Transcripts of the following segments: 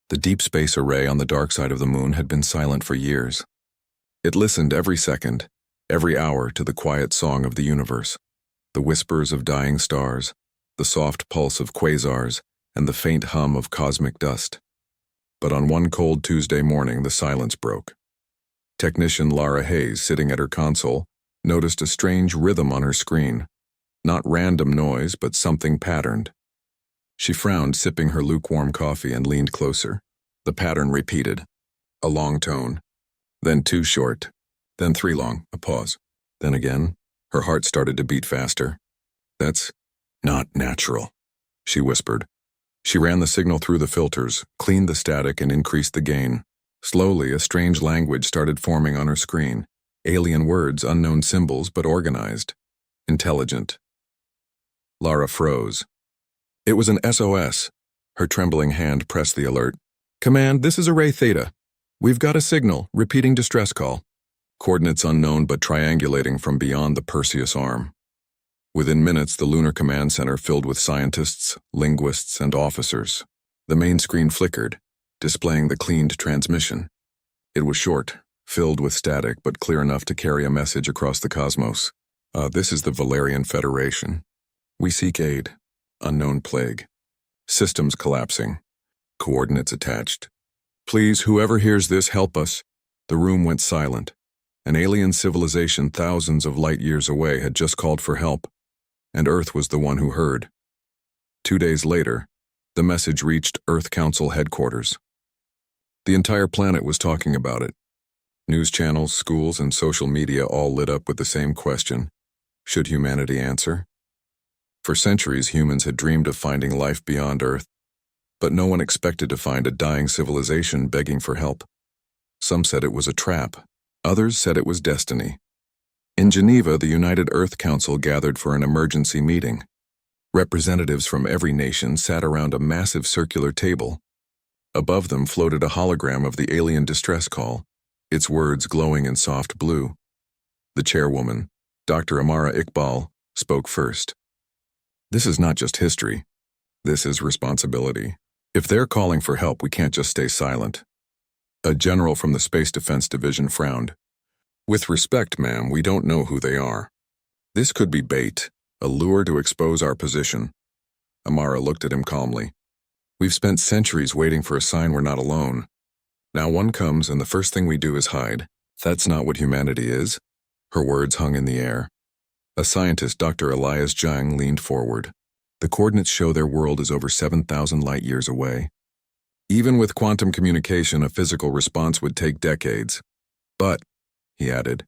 The deep space array on the dark side of the moon had been silent for years. It listened every second, every hour to the quiet song of the universe, the whispers of dying stars, the soft pulse of quasars, and the faint hum of cosmic dust. But on one cold Tuesday morning, the silence broke. Technician Lara Hayes, sitting at her console, noticed a strange rhythm on her screen. Not random noise, but something patterned. She frowned, sipping her lukewarm coffee, and leaned closer. The pattern repeated. A long tone, then two short, then three long, a pause. Then again, her heart started to beat faster. "That's not natural," she whispered. She ran the signal through the filters, cleaned the static, and increased the gain. Slowly, a strange language started forming on her screen. Alien words, unknown symbols, but organized. Intelligent. Lara froze. It was an SOS. Her trembling hand pressed the alert. "Command, this is Array Theta. We've got a signal, repeating distress call." Coordinates unknown but triangulating from beyond the Perseus arm. Within minutes, the Lunar Command Center filled with scientists, linguists, and officers. The main screen flickered, displaying the cleaned transmission. It was short, filled with static, but clear enough to carry a message across the cosmos. This is the Valerian Federation. We seek aid. Unknown plague. Systems collapsing. Coordinates attached. Please, whoever hears this, help us. The room went silent. An alien civilization thousands of light years away had just called for help, and Earth was the one who heard. 2 days later, the message reached Earth Council headquarters. The entire planet was talking about it. News channels, schools, and social media all lit up with the same question. Should humanity answer? For centuries, humans had dreamed of finding life beyond Earth, but no one expected to find a dying civilization begging for help. Some said it was a trap. Others said it was destiny. In Geneva, the United Earth Council gathered for an emergency meeting. Representatives from every nation sat around a massive circular table. Above them floated a hologram of the alien distress call, its words glowing in soft blue. The chairwoman, Dr. Amara Iqbal, spoke first. "This is not just history. This is responsibility. If they're calling for help, we can't just stay silent." A general from the Space Defense Division frowned. "With respect, ma'am, we don't know who they are. This could be bait, a lure to expose our position." Amara looked at him calmly. "We've spent centuries waiting for a sign we're not alone. Now one comes and the first thing we do is hide. That's not what humanity is." Her words hung in the air. A scientist, Dr. Elias Zhang, leaned forward. "The coordinates show their world is over 7,000 light years away. Even with quantum communication, a physical response would take decades. But," he added,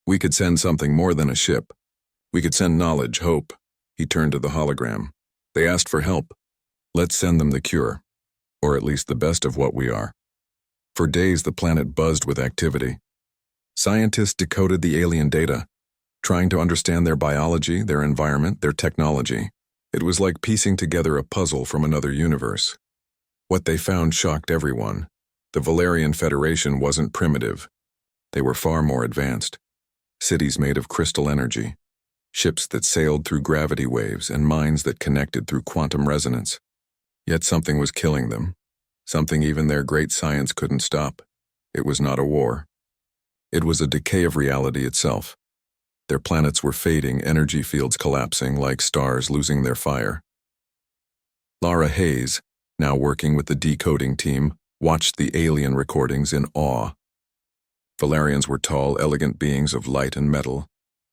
"we could send something more than a ship. We could send knowledge, hope." He turned to the hologram. "They asked for help. Let's send them the cure, or at least the best of what we are." For days, the planet buzzed with activity. Scientists decoded the alien data, trying to understand their biology, their environment, their technology. It was like piecing together a puzzle from another universe. What they found shocked everyone. The Valerian Federation wasn't primitive. They were far more advanced. Cities made of crystal energy, ships that sailed through gravity waves, and minds that connected through quantum resonance. Yet something was killing them, something even their great science couldn't stop. It was not a war. It was a decay of reality itself. Their planets were fading, energy fields collapsing like stars losing their fire. Lara Hayes, now working with the decoding team, watched the alien recordings in awe. Valerians were tall, elegant beings of light and metal,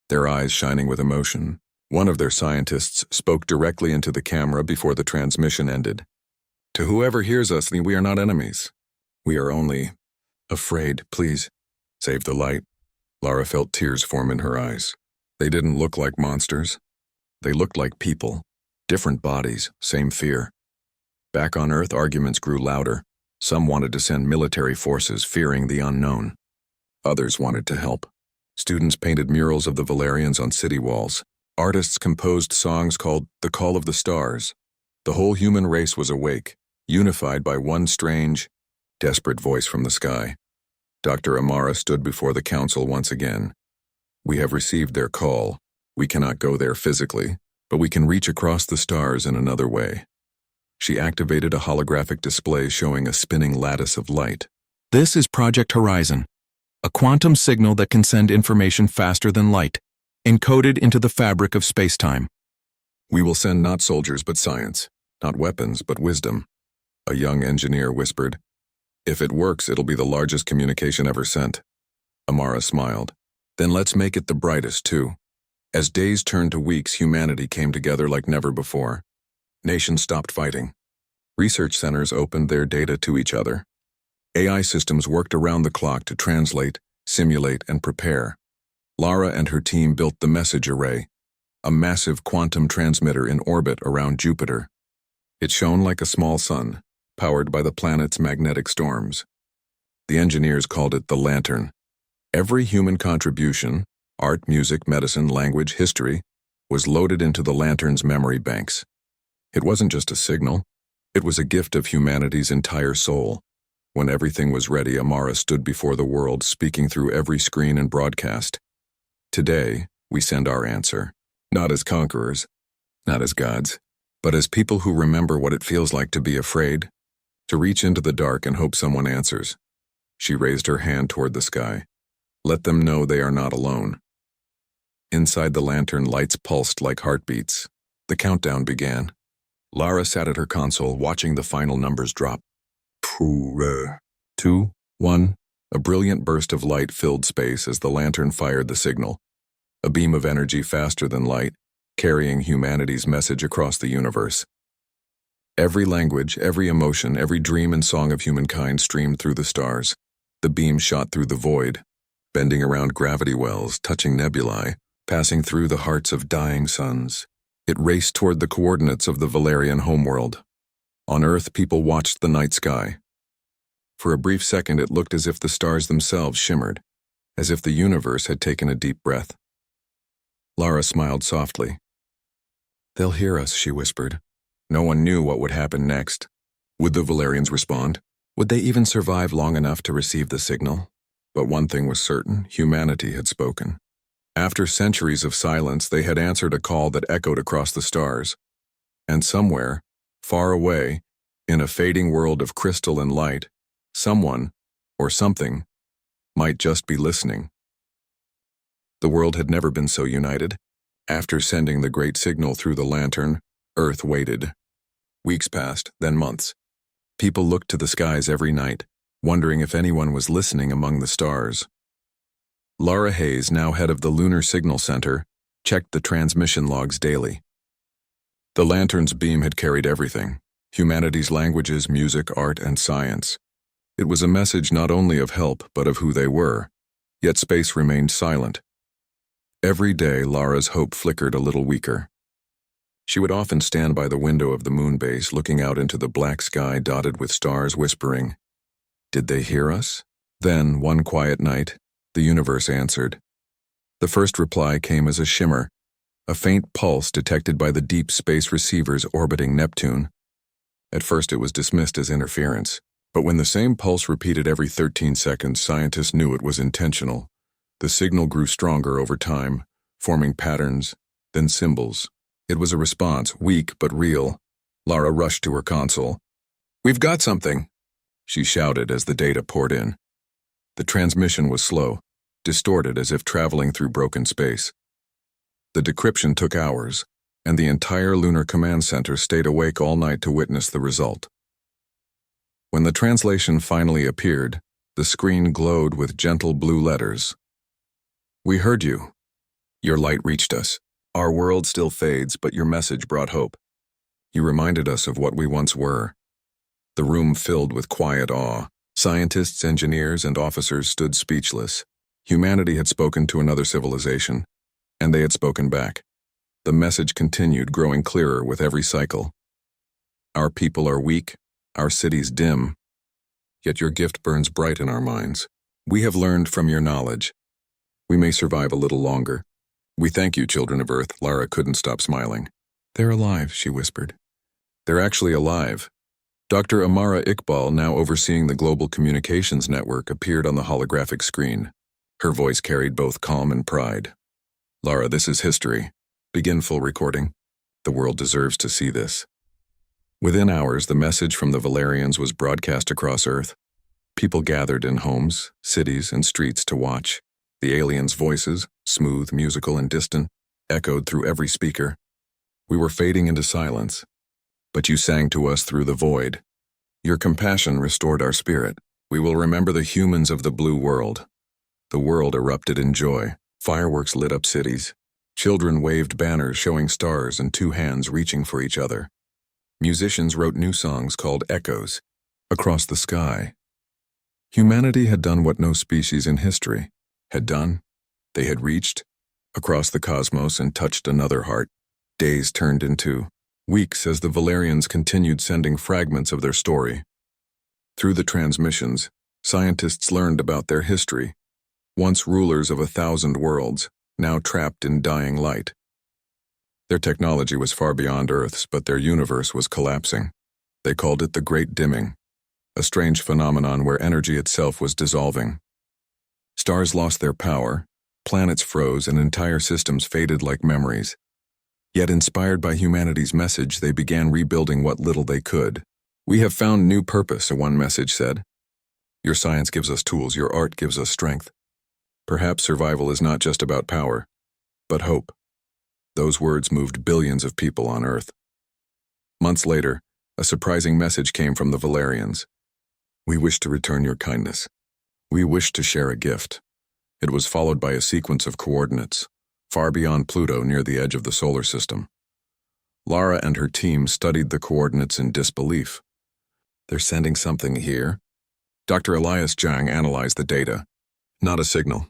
their eyes shining with emotion. One of their scientists spoke directly into the camera before the transmission ended. "To whoever hears us, we are not enemies. We are only afraid. Please, save the light." Lara felt tears form in her eyes. They didn't look like monsters. They looked like people. Different bodies, same fear. Back on Earth, arguments grew louder. Some wanted to send military forces, fearing the unknown. Others wanted to help. Students painted murals of the Valerians on city walls. Artists composed songs called "The Call of the Stars." The whole human race was awake, unified by one strange, desperate voice from the sky. Dr. Amara stood before the council once again. "We have received their call. We cannot go there physically, but we can reach across the stars in another way. She activated a holographic display showing a spinning lattice of light. This is Project Horizon, a quantum signal that can send information faster than light, encoded into the fabric of space-time. We will send not soldiers but science, not weapons but wisdom, a young engineer whispered. If it works, it'll be the largest communication ever sent. Amara smiled. Then let's make it the brightest, too. As days turned to weeks, humanity came together like never before. Nations stopped fighting. Research centers opened their data to each other. AI systems worked around the clock to translate, simulate, and prepare. Lara and her team built the message array, a massive quantum transmitter in orbit around Jupiter. It shone like a small sun, powered by the planet's magnetic storms. The engineers called it the Lantern. Every human contribution, art, music, medicine, language, history, was loaded into the Lantern's memory banks. It wasn't just a signal. It was a gift of humanity's entire soul. When everything was ready, Amara stood before the world, speaking through every screen and broadcast. Today, we send our answer, not as conquerors, not as gods, but as people who remember what it feels like to be afraid, to reach into the dark and hope someone answers. She raised her hand toward the sky. Let them know they are not alone. Inside the Lantern, lights pulsed like heartbeats. The countdown began. Lara sat at her console, watching the final numbers drop. 2, 1. A brilliant burst of light filled space as the Lantern fired the signal. A beam of energy faster than light, carrying humanity's message across the universe. Every language, every emotion, every dream and song of humankind streamed through the stars. The beam shot through the void, bending around gravity wells, touching nebulae, passing through the hearts of dying suns. It raced toward the coordinates of the Valerian homeworld. On Earth, people watched the night sky. For a brief second, it looked as if the stars themselves shimmered, as if the universe had taken a deep breath. Lara smiled softly. They'll hear us, she whispered. No one knew what would happen next. Would the Valerians respond? Would they even survive long enough to receive the signal? But one thing was certain, humanity had spoken. After centuries of silence, they had answered a call that echoed across the stars. And somewhere, far away, in a fading world of crystal and light, someone, or something, might just be listening. The world had never been so united. After sending the great signal through the Lantern, Earth waited. Weeks passed, then months. People looked to the skies every night, wondering if anyone was listening among the stars. Lara Hayes, now head of the Lunar Signal Center, checked the transmission logs daily. The Lantern's beam had carried everything, humanity's languages, music, art, and science. It was a message not only of help, but of who they were. Yet space remained silent. Every day, Lara's hope flickered a little weaker. She would often stand by the window of the moon base, looking out into the black sky dotted with stars, whispering, "Did they hear us?" Then, one quiet night, the universe answered. The first reply came as a shimmer, a faint pulse detected by the deep space receivers orbiting Neptune. At first it was dismissed as interference, but when the same pulse repeated every 13 seconds, scientists knew it was intentional. The signal grew stronger over time, forming patterns, then symbols. It was a response, weak but real. Lara rushed to her console. "We've got something," she shouted as the data poured in. The transmission was slow, distorted as if traveling through broken space. The decryption took hours, and the entire Lunar Command Center stayed awake all night to witness the result. When the translation finally appeared, the screen glowed with gentle blue letters. "We heard you. Your light reached us. Our world still fades, but your message brought hope. You reminded us of what we once were." The room filled with quiet awe. Scientists, engineers, and officers stood speechless. Humanity had spoken to another civilization, and they had spoken back. The message continued, growing clearer with every cycle. Our people are weak, our cities dim, yet your gift burns bright in our minds. We have learned from your knowledge. We may survive a little longer. We thank you, children of Earth. Lara couldn't stop smiling. "They're alive," she whispered. "They're actually alive." Dr. Amara Iqbal, now overseeing the Global Communications Network, appeared on the holographic screen. Her voice carried both calm and pride. "Lara, this is history. Begin full recording. The world deserves to see this." Within hours, the message from the Valerians was broadcast across Earth. People gathered in homes, cities, and streets to watch. The aliens' voices, smooth, musical, and distant, echoed through every speaker. We were fading into silence, but you sang to us through the void. Your compassion restored our spirit. We will remember the humans of the blue world. The world erupted in joy. Fireworks lit up cities. Children waved banners showing stars and two hands reaching for each other. Musicians wrote new songs called Echoes, across the sky. Humanity had done what no species in history had done. They had reached across the cosmos and touched another heart. Days turned into weeks as the Valerians continued sending fragments of their story. Through the transmissions, scientists learned about their history, once rulers of 1,000 worlds, now trapped in dying light. Their technology was far beyond Earth's, but their universe was collapsing. They called it the Great Dimming, a strange phenomenon where energy itself was dissolving. Stars lost their power, planets froze, and entire systems faded like memories. Yet inspired by humanity's message, they began rebuilding what little they could. "We have found new purpose," one message said. "Your science gives us tools, your art gives us strength. Perhaps survival is not just about power, but hope." Those words moved billions of people on Earth. Months later, a surprising message came from the Valerians. "We wish to return your kindness. We wish to share a gift." It was followed by a sequence of coordinates, far beyond Pluto near the edge of the solar system. Lara and her team studied the coordinates in disbelief. "They're sending something here?" Dr. Elias Zhang analyzed the data. "Not a signal.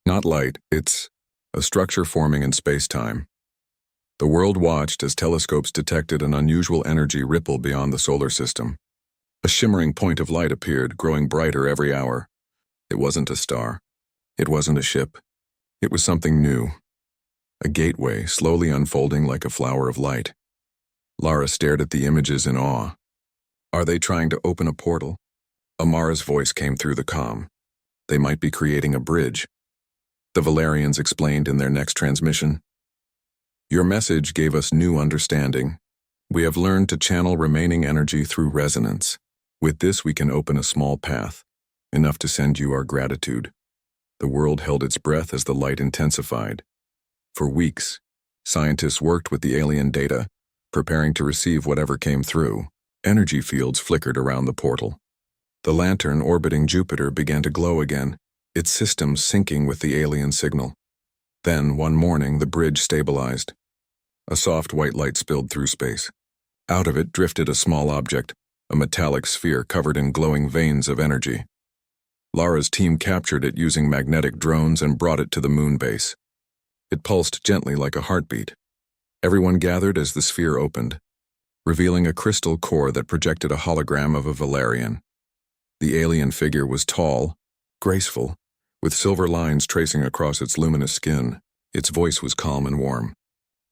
Not light. It's a structure forming in space-time." The world watched as telescopes detected an unusual energy ripple beyond the solar system. A shimmering point of light appeared, growing brighter every hour. It wasn't a star. It wasn't a ship. It was something new. A gateway, slowly unfolding like a flower of light. Lara stared at the images in awe. "Are they trying to open a portal?" Amara's voice came through the comm. "They might be creating a bridge." The Valerians explained in their next transmission. "Your message gave us new understanding. We have learned to channel remaining energy through resonance. With this we can open a small path, enough to send you our gratitude." The world held its breath as the light intensified. For weeks, scientists worked with the alien data, preparing to receive whatever came through. Energy fields flickered around the portal. The lantern orbiting Jupiter began to glow again, its systems syncing with the alien signal. Then, one morning, the bridge stabilized. A soft white light spilled through space. Out of it drifted a small object, a metallic sphere covered in glowing veins of energy. Lara's team captured it using magnetic drones and brought it to the moon base. It pulsed gently like a heartbeat. Everyone gathered as the sphere opened, revealing a crystal core that projected a hologram of a Valerian. The alien figure was tall, graceful, with silver lines tracing across its luminous skin. Its voice was calm and warm.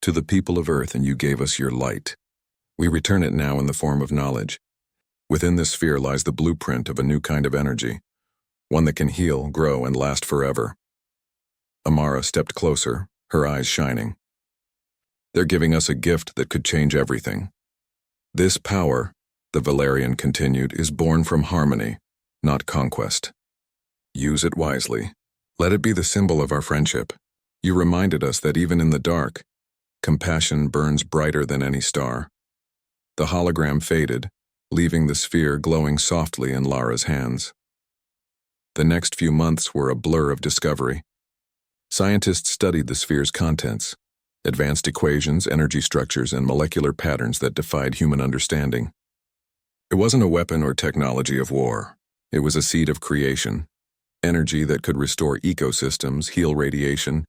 "To the people of Earth, and you gave us your light. We return it now in the form of knowledge. Within this sphere lies the blueprint of a new kind of energy, one that can heal, grow, and last forever." Amara stepped closer, her eyes shining. "They're giving us a gift that could change everything. This power," the Valerian continued, "is born from harmony, not conquest. Use it wisely. Let it be the symbol of our friendship. You reminded us that even in the dark, compassion burns brighter than any star." The hologram faded, leaving the sphere glowing softly in Lara's hands. The next few months were a blur of discovery. Scientists studied the sphere's contents, advanced equations, energy structures, and molecular patterns that defied human understanding. It wasn't a weapon or technology of war. It was a seed of creation, energy that could restore ecosystems, heal radiation,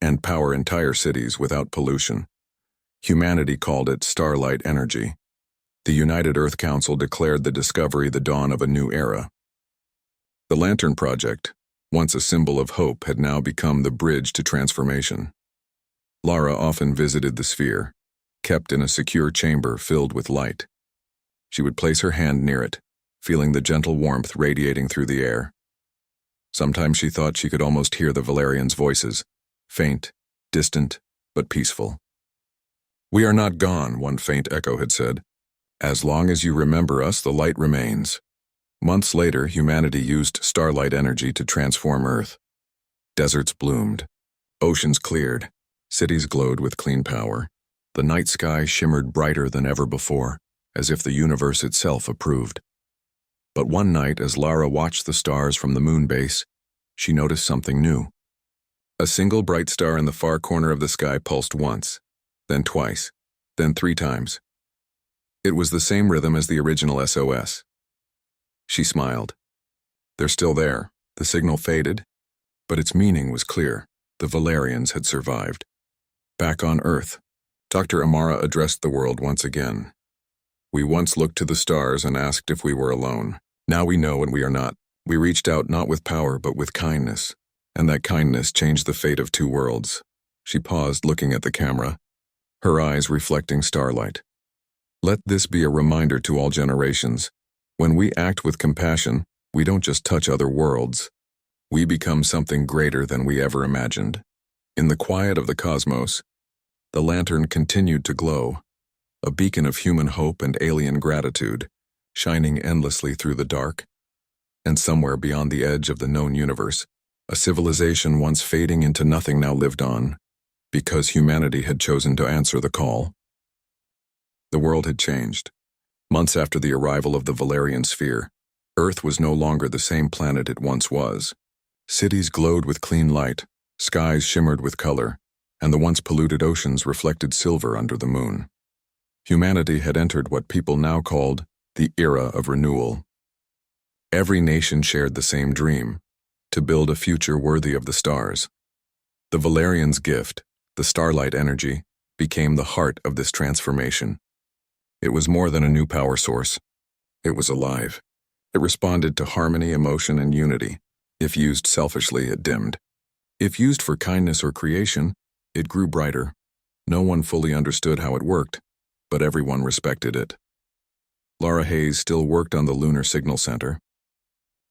and power entire cities without pollution. Humanity called it starlight energy. The United Earth Council declared the discovery the dawn of a new era. The Lantern Project, once a symbol of hope, had now become the bridge to transformation. Lara often visited the sphere, kept in a secure chamber filled with light. She would place her hand near it, feeling the gentle warmth radiating through the air. Sometimes she thought she could almost hear the Valerians' voices, faint, distant, but peaceful. "We are not gone," one faint echo had said. As long as you remember us, the light remains. Months later, humanity used starlight energy to transform Earth. Deserts bloomed. Oceans cleared. Cities glowed with clean power. The night sky shimmered brighter than ever before, as if the universe itself approved. But one night, as Lara watched the stars from the moon base, she noticed something new. A single bright star in the far corner of the sky pulsed once, then twice, then 3 times. It was the same rhythm as the original SOS. She smiled. They're still there. The signal faded, but its meaning was clear. The Valerians had survived. Back on Earth, Dr. Amara addressed the world once again. We once looked to the stars and asked if we were alone. Now we know and we are not. We reached out not with power but with kindness, and that kindness changed the fate of 2 worlds. She paused, looking at the camera, her eyes reflecting starlight. Let this be a reminder to all generations. When we act with compassion, we don't just touch other worlds. We become something greater than we ever imagined. In the quiet of the cosmos, the lantern continued to glow, a beacon of human hope and alien gratitude, shining endlessly through the dark. And somewhere beyond the edge of the known universe, a civilization once fading into nothing now lived on, because humanity had chosen to answer the call. The world had changed. Months after the arrival of the Valerian sphere, Earth was no longer the same planet it once was. Cities glowed with clean light, skies shimmered with color, and the once polluted oceans reflected silver under the moon. Humanity had entered what people now called the era of renewal. Every nation shared the same dream, to build a future worthy of the stars. The Valerians' gift, the starlight energy, became the heart of this transformation. It was more than a new power source. It was alive. It responded to harmony, emotion, and unity. If used selfishly, it dimmed. If used for kindness or creation, it grew brighter. No one fully understood how it worked, but everyone respected it. Lara Hayes still worked on the Lunar Signal Center.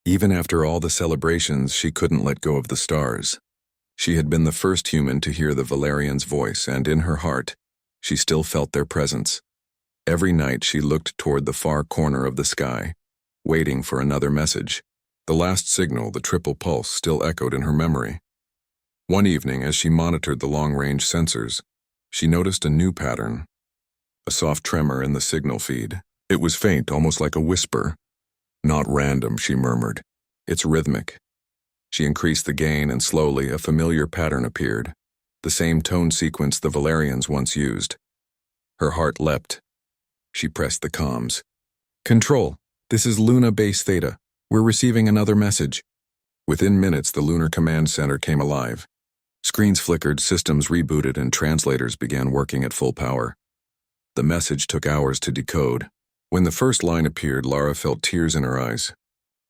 Even after all the celebrations, she couldn't let go of the stars. She had been the first human to hear the Valerians' voice, and in her heart, she still felt their presence. Every night she looked toward the far corner of the sky, waiting for another message. The last signal, the triple pulse, still echoed in her memory. One evening, as she monitored the long-range sensors, she noticed a new pattern, a soft tremor in the signal feed. It was faint, almost like a whisper. Not random, she murmured. It's rhythmic. She increased the gain, and slowly a familiar pattern appeared, the same tone sequence the Valerians once used. Her heart leapt. She pressed the comms. Control, this is Luna Base Theta. We're receiving another message. Within minutes, the Lunar Command Center came alive. Screens flickered, systems rebooted, and translators began working at full power. The message took hours to decode. When the first line appeared, Lara felt tears in her eyes.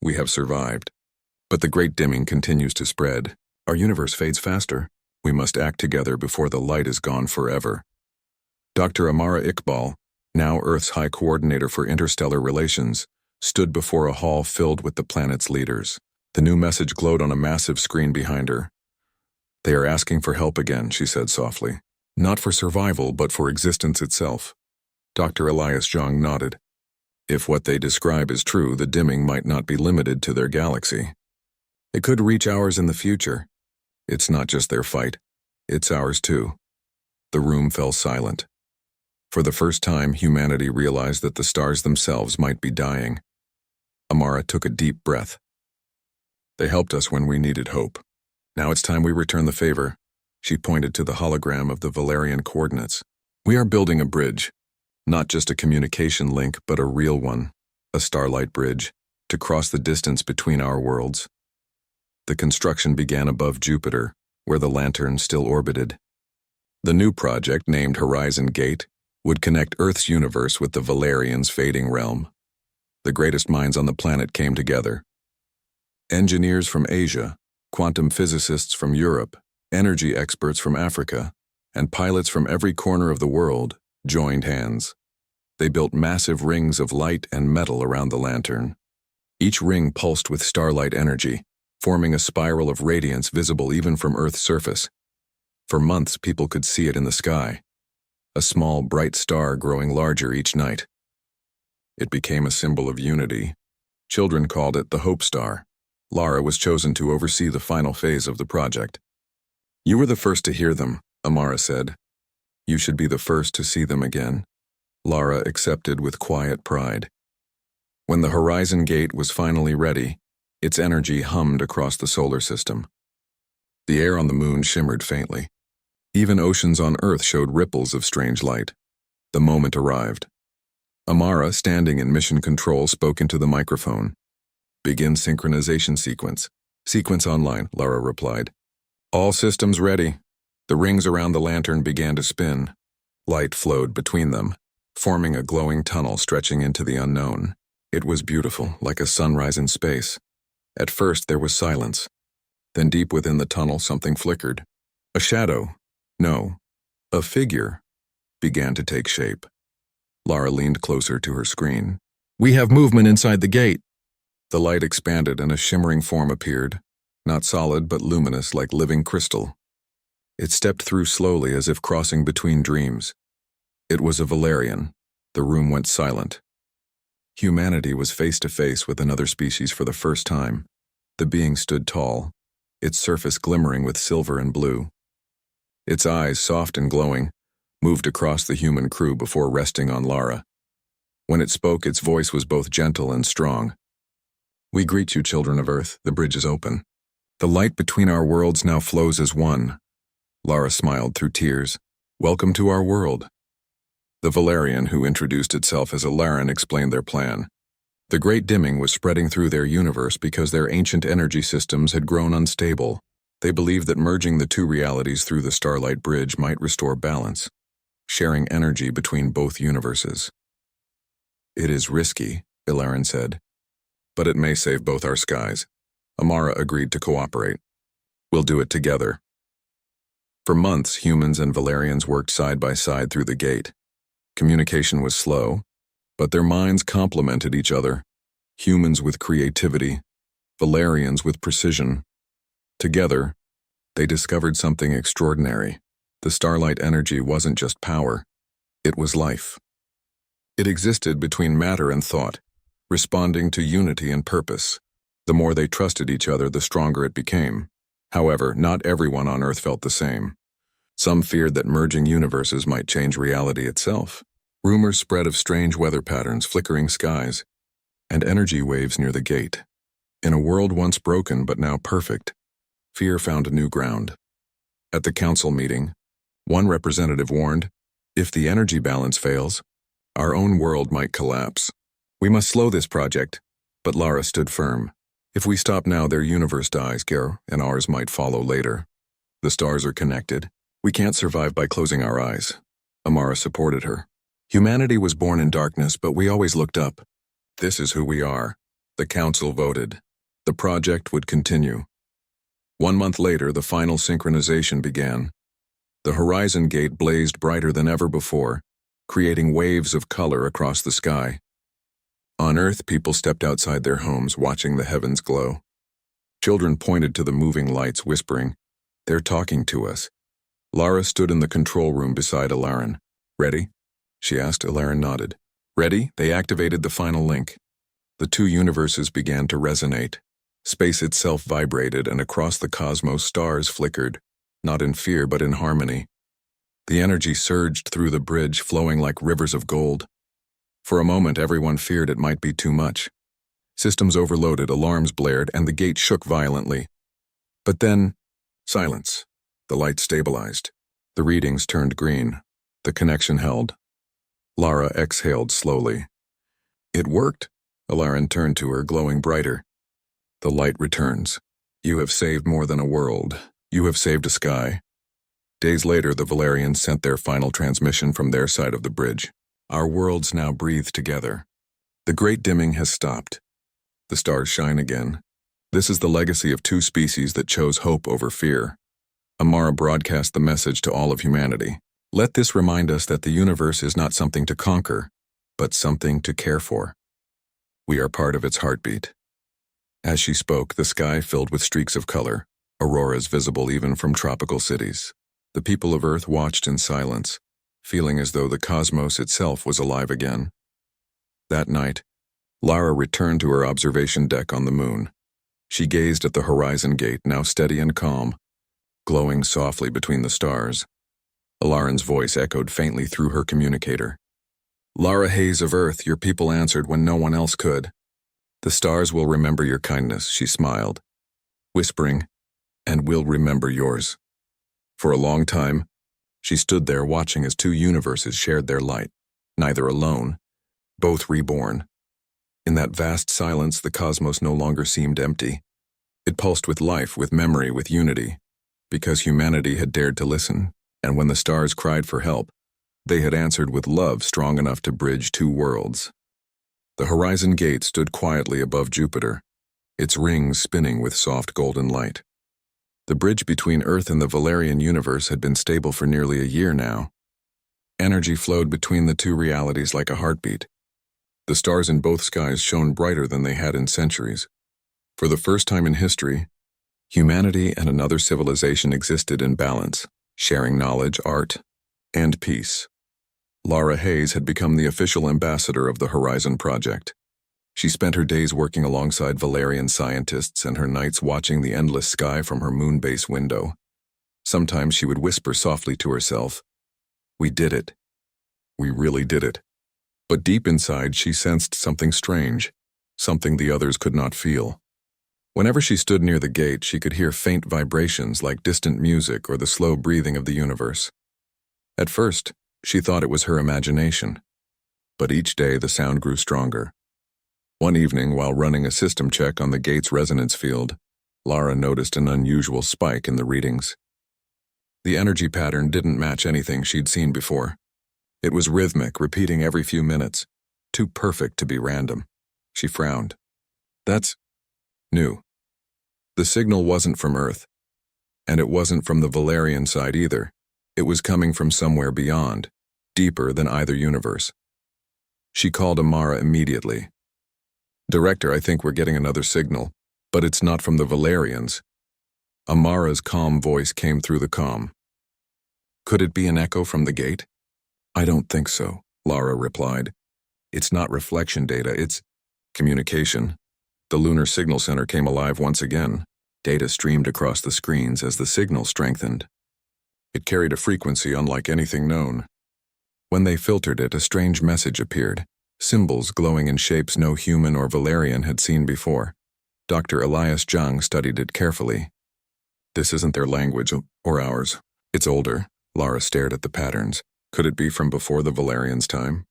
We have survived. But the great dimming continues to spread. Our universe fades faster. We must act together before the light is gone forever. Dr. Amara Iqbal, now Earth's High Coordinator for Interstellar Relations, stood before a hall filled with the planet's leaders. The new message glowed on a massive screen behind her. They are asking for help again, she said softly. Not for survival, but for existence itself. Dr. Elias Zhang nodded. If what they describe is true, the dimming might not be limited to their galaxy. It could reach ours in the future. It's not just their fight. It's ours too. The room fell silent. For the first time, humanity realized that the stars themselves might be dying. Amara took a deep breath. They helped us when we needed hope. Now it's time we return the favor. She pointed to the hologram of the Valerian coordinates. We are building a bridge. Not just a communication link, but a real one. A starlight bridge, to cross the distance between our worlds. The construction began above Jupiter, where the lantern still orbited. The new project, named Horizon Gate, would connect Earth's universe with the Valerians' fading realm. The greatest minds on the planet came together. Engineers from Asia, quantum physicists from Europe, energy experts from Africa, and pilots from every corner of the world joined hands. They built massive rings of light and metal around the lantern. Each ring pulsed with starlight energy, forming a spiral of radiance visible even from Earth's surface. For months, people could see it in the sky. A small, bright star growing larger each night. It became a symbol of unity. Children called it the Hope Star. Lara was chosen to oversee the final phase of the project. "You were the first to hear them," Amara said. "You should be the first to see them again." Lara accepted with quiet pride. When the Horizon Gate was finally ready, its energy hummed across the solar system. The air on the moon shimmered faintly. Even oceans on Earth showed ripples of strange light. The moment arrived. Amara, standing in mission control, spoke into the microphone. "Begin synchronization sequence." "Sequence online," Lara replied. "All systems ready." The rings around the lantern began to spin. Light flowed between them, forming a glowing tunnel stretching into the unknown. It was beautiful, like a sunrise in space. At first there was silence. Then deep within the tunnel something flickered. A shadow, no, a figure, began to take shape. Lara leaned closer to her screen. "We have movement inside the gate." The light expanded and a shimmering form appeared, not solid but luminous like living crystal. It stepped through slowly as if crossing between dreams. It was a Valerian. The room went silent. Humanity was face to face with another species for the first time. The being stood tall, its surface glimmering with silver and blue. Its eyes, soft and glowing, moved across the human crew before resting on Lara. When it spoke, its voice was both gentle and strong. "We greet you, children of Earth. The bridge is open. The light between our worlds now flows as one." Lara smiled through tears. "Welcome to our world." The Valerian, who introduced itself as a Laren, explained their plan. The great dimming was spreading through their universe because their ancient energy systems had grown unstable. They believed that merging the two realities through the Starlight Bridge might restore balance, sharing energy between both universes. "It is risky," Ilaren said, "but it may save both our skies." Amara agreed to cooperate. "We'll do it together." For months, humans and Valerians worked side by side through the gate. Communication was slow, but their minds complemented each other. Humans with creativity, Valerians with precision. Together, they discovered something extraordinary. The starlight energy wasn't just power, it was life. It existed between matter and thought, responding to unity and purpose. The more they trusted each other, the stronger it became. However, not everyone on Earth felt the same. Some feared that merging universes might change reality itself. Rumors spread of strange weather patterns, flickering skies, and energy waves near the gate. In a world once broken but now perfect, fear found new ground. At the council meeting, one representative warned, "If the energy balance fails, our own world might collapse. We must slow this project." But Lara stood firm. "If we stop now, their universe dies, Gero, and ours might follow later. The stars are connected. We can't survive by closing our eyes." Amara supported her. "Humanity was born in darkness, but we always looked up. This is who we are." The council voted. The project would continue. 1 month later, the final synchronization began. The Horizon Gate blazed brighter than ever before, creating waves of color across the sky. On Earth, people stepped outside their homes, watching the heavens glow. Children pointed to the moving lights, whispering, "They're talking to us." Lara stood in the control room beside Ilaren. "Ready?" she asked. Ilaren nodded. "Ready?" They activated the final link. The two universes began to resonate. Space itself vibrated, and across the cosmos stars flickered, not in fear but in harmony. The energy surged through the bridge, flowing like rivers of gold. For a moment, everyone feared it might be too much. Systems overloaded, alarms blared, and the gate shook violently. But then, silence. The light stabilized. The readings turned green. The connection held. Lara exhaled slowly. "It worked." Ilaren turned to her, glowing brighter. "The light returns. You have saved more than a world. You have saved a sky." Days later, the Valerians sent their final transmission from their side of the bridge. "Our worlds now breathe together. The great dimming has stopped. The stars shine again. This is the legacy of two species that chose hope over fear." Amara broadcast the message to all of humanity. "Let this remind us that the universe is not something to conquer, but something to care for. We are part of its heartbeat." As she spoke, the sky filled with streaks of color, auroras visible even from tropical cities. The people of Earth watched in silence, feeling as though the cosmos itself was alive again. That night, Lara returned to her observation deck on the moon. She gazed at the horizon gate, now steady and calm, glowing softly between the stars. Ilaran's voice echoed faintly through her communicator. "Lara Hayes of Earth, your people answered when no one else could. The stars will remember your kindness," she smiled, whispering, "and we'll remember yours." For a long time, she stood there watching as two universes shared their light, neither alone, both reborn. In that vast silence, the cosmos no longer seemed empty. It pulsed with life, with memory, with unity, because humanity had dared to listen, and when the stars cried for help, they had answered with love strong enough to bridge two worlds. The horizon gate stood quietly above Jupiter, its rings spinning with soft golden light. The bridge between Earth and the Valerian universe had been stable for nearly a year now. Energy flowed between the two realities like a heartbeat. The stars in both skies shone brighter than they had in centuries. For the first time in history, humanity and another civilization existed in balance, sharing knowledge, art, and peace. Lara Hayes had become the official ambassador of the Horizon Project. She spent her days working alongside Valerian scientists and her nights watching the endless sky from her moon base window. Sometimes she would whisper softly to herself, "We did it. We really did it." But deep inside, she sensed something strange, something the others could not feel. Whenever she stood near the gate, she could hear faint vibrations like distant music or the slow breathing of the universe. At first, she thought it was her imagination, but each day the sound grew stronger. One evening, while running a system check on the gate's resonance field, Lara noticed an unusual spike in the readings. The energy pattern didn't match anything she'd seen before. It was rhythmic, repeating every few minutes, too perfect to be random. She frowned. That's new. The signal wasn't from Earth, and it wasn't from the Valerian side either. It was coming from somewhere beyond, deeper than either universe. She called Amara immediately. "Director, I think we're getting another signal, but it's not from the Valerians." Amara's calm voice came through the comm. "Could it be an echo from the gate?" "I don't think so," Lara replied. "It's not reflection data, it's communication." The lunar signal center came alive once again. Data streamed across the screens as the signal strengthened. It carried a frequency unlike anything known. When they filtered it, a strange message appeared, symbols glowing in shapes no human or Valerian had seen before. Dr. Elias Jung studied it carefully. "This isn't their language, or ours. It's older." Lara stared at the patterns. Could it be from before the Valerians' time?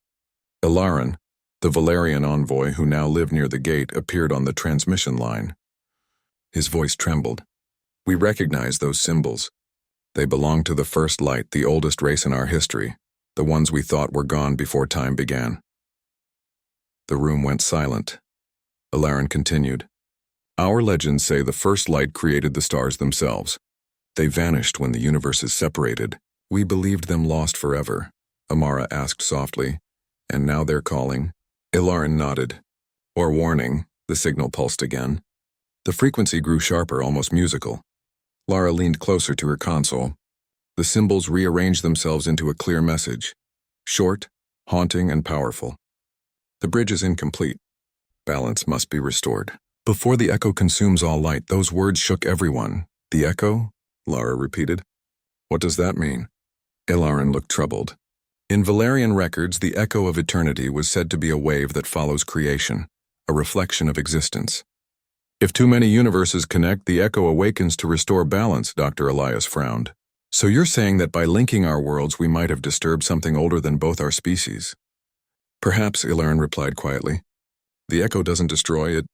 Ilaran, the Valerian envoy who now lived near the gate, appeared on the transmission line. His voice trembled. "We recognize those symbols. They belong to the First Light, the oldest race in our history, the ones we thought were gone before time began." The room went silent. Ilaran continued. "Our legends say the First Light created the stars themselves. They vanished when the universes separated. We believed them lost forever," Amara asked softly. "And now they're calling?" Ilaran nodded. "Or warning," the signal pulsed again. The frequency grew sharper, almost musical. Lara leaned closer to her console. The symbols rearranged themselves into a clear message. Short, haunting, and powerful. "The bridge is incomplete. Balance must be restored." "Before the echo consumes all light," those words shook everyone. "The echo?" Lara repeated. "What does that mean?" Ilaran looked troubled. In Valerian records, the echo of eternity was said to be a wave that follows creation, a reflection of existence. "If too many universes connect, the echo awakens to restore balance," Dr. Elias frowned. "So you're saying that by linking our worlds, we might have disturbed something older than both our species?" "Perhaps," Ilaran replied quietly. "The echo doesn't destroy, it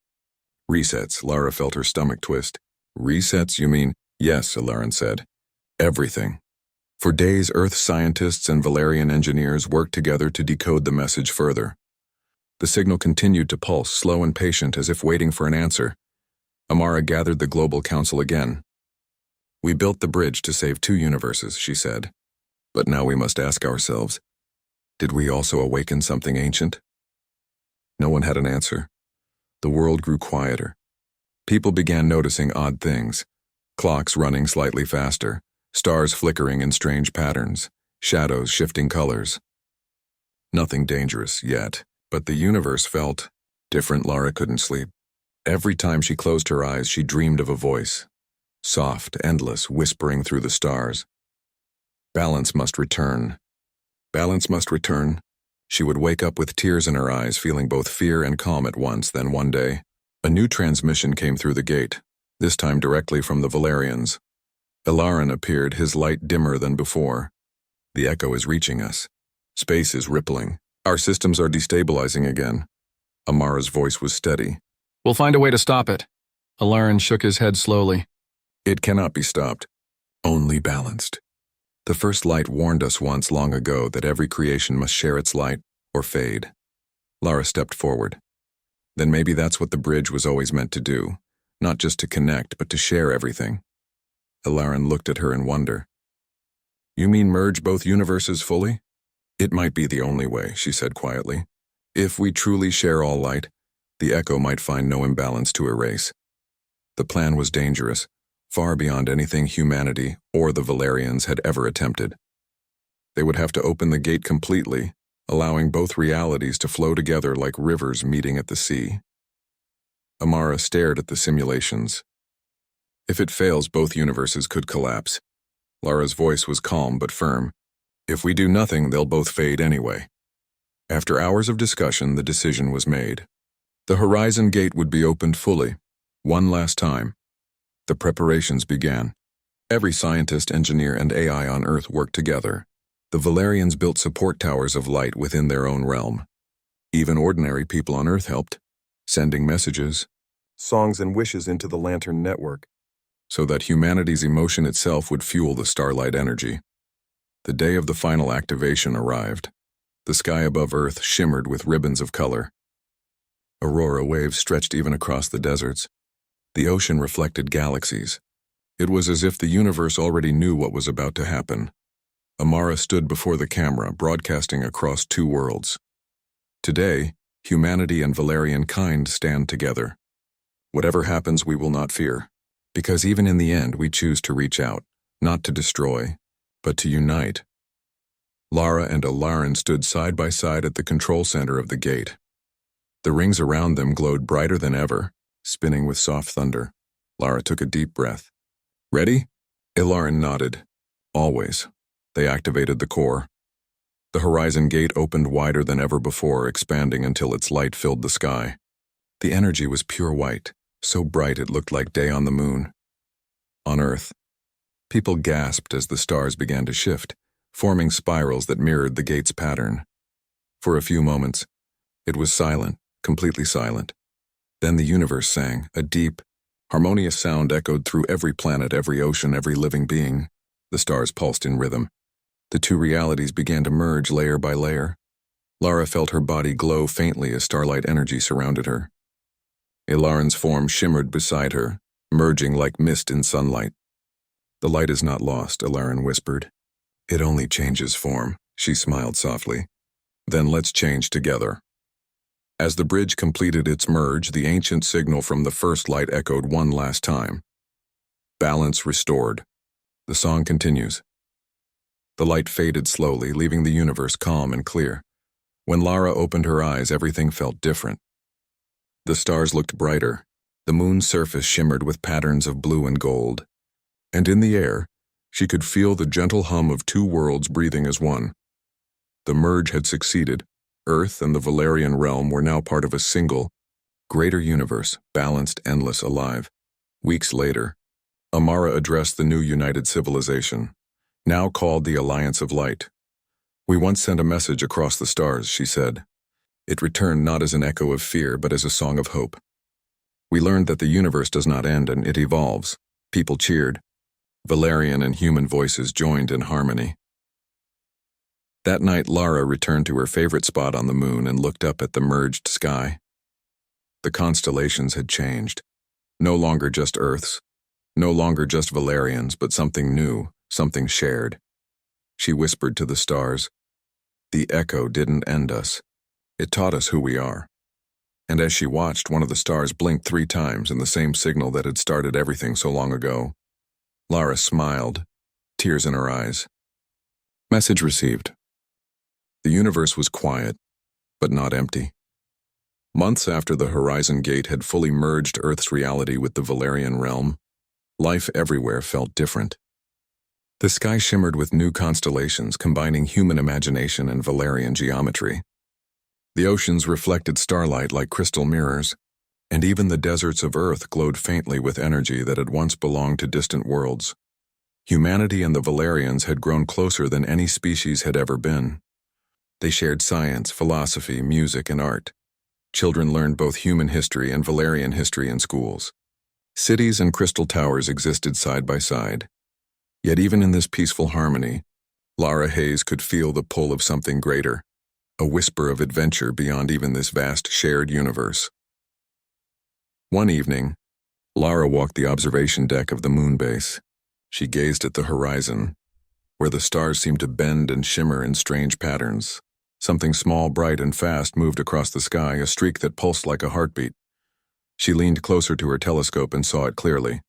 resets." Lara felt her stomach twist. "Resets, you mean?" "Yes," Ilaran said. "Everything." For days, Earth scientists and Valerian engineers worked together to decode the message further. The signal continued to pulse, slow and patient, as if waiting for an answer. Amara gathered the Global Council again. "We built the bridge to save two universes," she said. "But now we must ask ourselves, did we also awaken something ancient?" No one had an answer. The world grew quieter. People began noticing odd things. Clocks running slightly faster. Stars flickering in strange patterns, shadows shifting colors. Nothing dangerous yet. But the universe felt different. Lara couldn't sleep. Every time she closed her eyes, she dreamed of a voice, soft, endless, whispering through the stars. Balance must return. Balance must return. She would wake up with tears in her eyes, feeling both fear and calm at once. Then one day, a new transmission came through the gate, this time directly from the Valerians. Ilaran appeared, his light dimmer than before. The echo is reaching us. Space is rippling. Our systems are destabilizing again. Amara's voice was steady. We'll find a way to stop it. Ilaran shook his head slowly. It cannot be stopped. Only balanced. The first light warned us once long ago that every creation must share its light or fade. Lara stepped forward. Then maybe that's what the bridge was always meant to do, not just to connect, but to share everything. Ilaran looked at her in wonder. You mean merge both universes fully? It might be the only way, she said quietly. If we truly share all light, the echo might find no imbalance to erase. The plan was dangerous, far beyond anything humanity or the Valerians had ever attempted. They would have to open the gate completely, allowing both realities to flow together like rivers meeting at the sea. Amara stared at the simulations. If it fails, both universes could collapse. Lara's voice was calm but firm. If we do nothing, they'll both fade anyway. After hours of discussion, the decision was made. The Horizon Gate would be opened fully, one last time. The preparations began. Every scientist, engineer, and AI on Earth worked together. The Valerians built support towers of light within their own realm. Even ordinary people on Earth helped, sending messages, songs, and wishes into the Lantern Network, so that humanity's emotion itself would fuel the starlight energy. The day of the final activation arrived. The sky above Earth shimmered with ribbons of color. Aurora waves stretched even across the deserts. The ocean reflected galaxies. It was as if the universe already knew what was about to happen. Amara stood before the camera, broadcasting across two worlds. Today, humanity and Valerian kind stand together. Whatever happens, we will not fear, because even in the end, we choose to reach out, not to destroy, but to unite. Lara and Ilaran stood side by side at the control center of the gate. The rings around them glowed brighter than ever, spinning with soft thunder. Lara took a deep breath. Ready? Ilaran nodded. Always. They activated the core. The Horizon Gate opened wider than ever before, expanding until its light filled the sky. The energy was pure white, so bright it looked like day on the moon. On Earth, people gasped as the stars began to shift, forming spirals that mirrored the gate's pattern. For a few moments, it was silent, completely silent. Then the universe sang, a deep, harmonious sound echoed through every planet, every ocean, every living being. The stars pulsed in rhythm. The two realities began to merge layer by layer. Lara felt her body glow faintly as starlight energy surrounded her. Ilaran's form shimmered beside her, merging like mist in sunlight. The light is not lost, Ilaran whispered. It only changes form, she smiled softly. Then let's change together. As the bridge completed its merge, the ancient signal from the first light echoed one last time. Balance restored. The song continues. The light faded slowly, leaving the universe calm and clear. When Lara opened her eyes, everything felt different. The stars looked brighter. The moon's surface shimmered with patterns of blue and gold. And in the air, she could feel the gentle hum of two worlds breathing as one. The merge had succeeded. Earth and the Valerian realm were now part of a single, greater universe, balanced, endless, alive. Weeks later, Amara addressed the new united civilization, now called the Alliance of Light. We once sent a message across the stars, she said. It returned not as an echo of fear, but as a song of hope. We learned that the universe does not end and it evolves. People cheered. Valerian and human voices joined in harmony. That night, Lara returned to her favorite spot on the moon and looked up at the merged sky. The constellations had changed. No longer just Earths, no longer just Valerians, but something new, something shared. She whispered to the stars. The echo didn't end us. It taught us who we are. And as she watched, one of the stars blinked 3 times in the same signal that had started everything so long ago. Lara smiled, tears in her eyes. Message received. The universe was quiet, but not empty. Months after the Horizon Gate had fully merged Earth's reality with the Valerian realm, life everywhere felt different. The sky shimmered with new constellations combining human imagination and Valerian geometry. The oceans reflected starlight like crystal mirrors, and even the deserts of Earth glowed faintly with energy that had once belonged to distant worlds. Humanity and the Valerians had grown closer than any species had ever been. They shared science, philosophy, music, and art. Children learned both human history and Valerian history in schools. Cities and crystal towers existed side by side. Yet even in this peaceful harmony, Lara Hayes could feel the pull of something greater, a whisper of adventure beyond even this vast shared universe. One evening, Lara walked the observation deck of the moon base. She gazed at the horizon, where the stars seemed to bend and shimmer in strange patterns. Something small, bright, and fast moved across the sky, a streak that pulsed like a heartbeat. She leaned closer to her telescope and saw it clearly.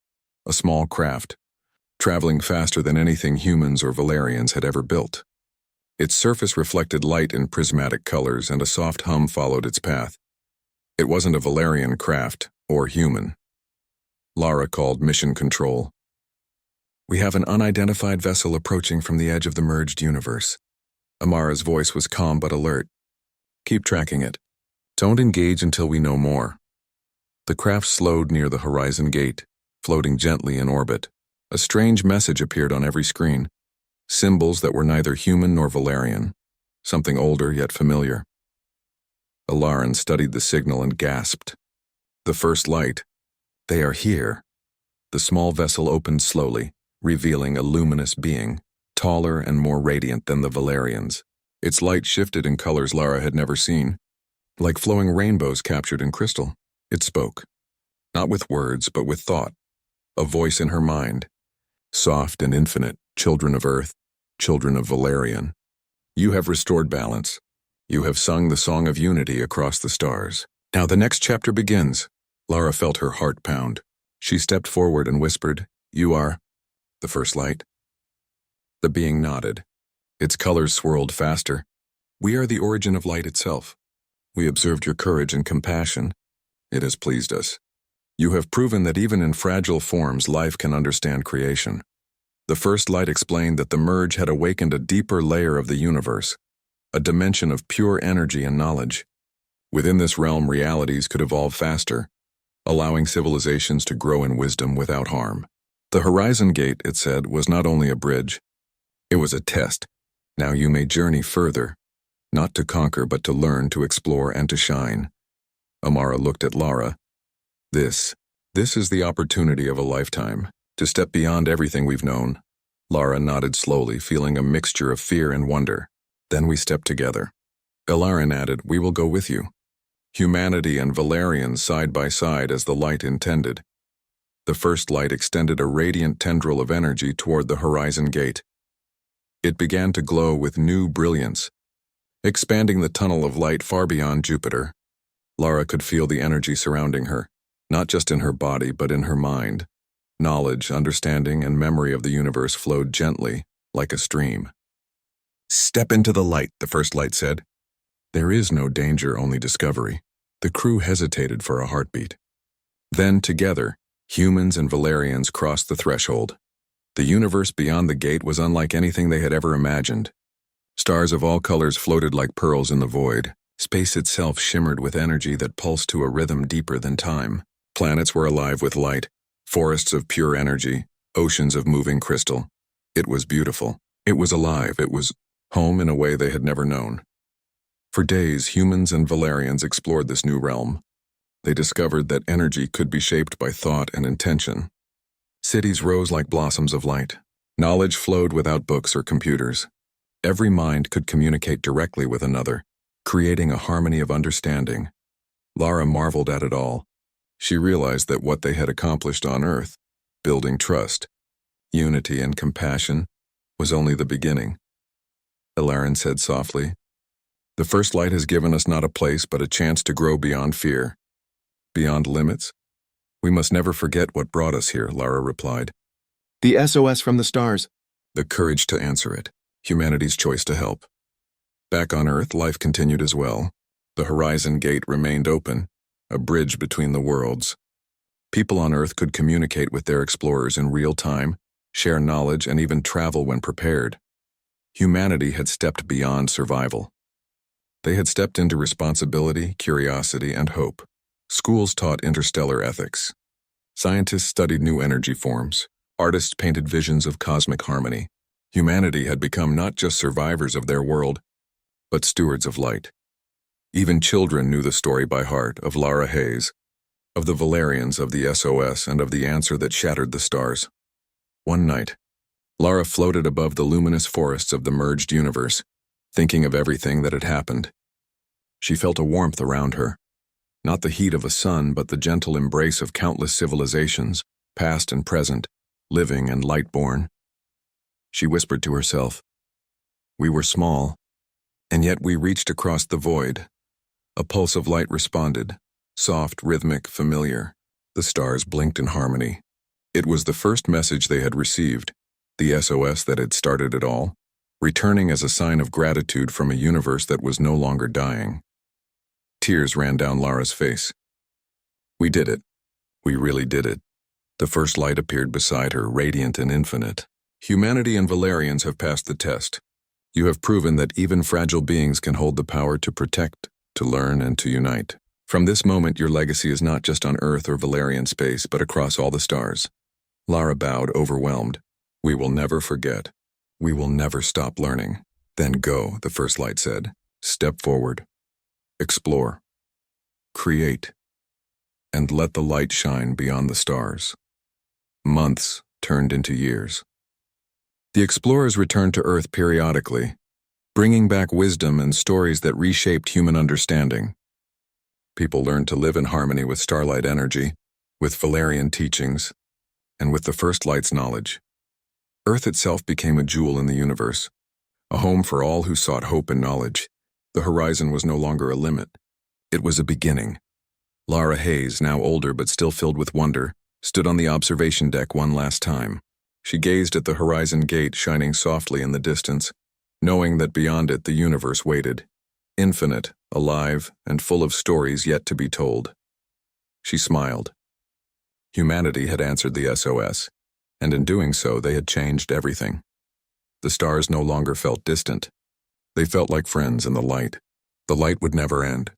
A small craft, traveling faster than anything humans or Valerians had ever built. Its surface reflected light in prismatic colors, and a soft hum followed its path. It wasn't a Valerian craft, or human. Lara called Mission Control. "We have an unidentified vessel approaching from the edge of the merged universe." Amara's voice was calm but alert. "Keep tracking it. Don't engage until we know more." The craft slowed near the Horizon Gate, floating gently in orbit. A strange message appeared on every screen. Symbols that were neither human nor Valerian. Something older yet familiar. Alarin studied the signal and gasped. The first light. They are here. The small vessel opened slowly, revealing a luminous being, taller and more radiant than the Valerians. Its light shifted in colors Lara had never seen, like flowing rainbows captured in crystal. It spoke, not with words, but with thought, a voice in her mind. Soft and infinite, children of Earth, children of Valerian. You have restored balance. You have sung the song of unity across the stars. Now the next chapter begins. Lara felt her heart pound. She stepped forward and whispered, "You are the first light." The being nodded. Its colors swirled faster. "We are the origin of light itself. We observed your courage and compassion. It has pleased us. You have proven that even in fragile forms, life can understand creation." The first light explained that the merge had awakened a deeper layer of the universe, a dimension of pure energy and knowledge. Within this realm, realities could evolve faster, allowing civilizations to grow in wisdom without harm. The Horizon Gate, it said, was not only a bridge. It was a test. Now you may journey further, not to conquer but to learn, to explore, and to shine. Amara looked at Lara. This is the opportunity of a lifetime, to step beyond everything we've known." Lara nodded slowly, feeling a mixture of fear and wonder. "Then we stepped together." Ilarin added, "We will go with you. Humanity and Valerians side by side as the light intended." The first light extended a radiant tendril of energy toward the Horizon Gate. It began to glow with new brilliance, expanding the tunnel of light far beyond Jupiter. Lara could feel the energy surrounding her, not just in her body but in her mind. Knowledge, understanding, and memory of the universe flowed gently, like a stream. "Step into the light," the first light said. "There is no danger, only discovery." The crew hesitated for a heartbeat. Then, together, humans and Valerians crossed the threshold. The universe beyond the gate was unlike anything they had ever imagined. Stars of all colors floated like pearls in the void. Space itself shimmered with energy that pulsed to a rhythm deeper than time. Planets were alive with light, forests of pure energy, oceans of moving crystal. It was beautiful. It was alive. It was home in a way they had never known. For days, humans and Valerians explored this new realm. They discovered that energy could be shaped by thought and intention. Cities rose like blossoms of light. Knowledge flowed without books or computers. Every mind could communicate directly with another, creating a harmony of understanding. Lara marveled at it all. She realized that what they had accomplished on Earth, building trust, unity, and compassion, was only the beginning. Ilarin said softly, "The first light has given us not a place but a chance to grow beyond fear. Beyond limits? We must never forget what brought us here," Lara replied. The SOS from the stars. The courage to answer it, humanity's choice to help. Back on Earth, life continued as well. The horizon gate remained open, a bridge between the worlds. People on Earth could communicate with their explorers in real time, share knowledge, and even travel when prepared. Humanity had stepped beyond survival. They had stepped into responsibility, curiosity, and hope. Schools taught interstellar ethics. Scientists studied new energy forms. Artists painted visions of cosmic harmony. Humanity had become not just survivors of their world, but stewards of light. Even children knew the story by heart of Lara Hayes, of the Valerians, of the SOS, and of the answer that shattered the stars. One night, Lara floated above the luminous forests of the merged universe, thinking of everything that had happened. She felt a warmth around her, not the heat of a sun, but the gentle embrace of countless civilizations, past and present, living and light-born. She whispered to herself, "We were small, and yet we reached across the void." A pulse of light responded, soft, rhythmic, familiar. The stars blinked in harmony. It was the first message they had received, the SOS that had started it all, returning as a sign of gratitude from a universe that was no longer dying. Tears ran down Lara's face. "We did it. We really did it." The first light appeared beside her, radiant and infinite. "Humanity and Valerians have passed the test. You have proven that even fragile beings can hold the power to protect, to learn, and to unite. From this moment, your legacy is not just on Earth or Valerian space, but across all the stars." Lara bowed, overwhelmed. "We will never forget. We will never stop learning." "Then go," the first light said. "Step forward. Explore. Create. And let the light shine beyond the stars." Months turned into years. The explorers returned to Earth periodically, bringing back wisdom and stories that reshaped human understanding. People learned to live in harmony with starlight energy, with Valerian teachings, and with the first light's knowledge. Earth itself became a jewel in the universe, a home for all who sought hope and knowledge. The horizon was no longer a limit. It was a beginning. Lara Hayes, now older but still filled with wonder, stood on the observation deck one last time. She gazed at the horizon gate shining softly in the distance, knowing that beyond it the universe waited, infinite, alive, and full of stories yet to be told. She smiled. Humanity had answered the SOS, and in doing so they had changed everything. The stars no longer felt distant. They felt like friends in the light. The light would never end.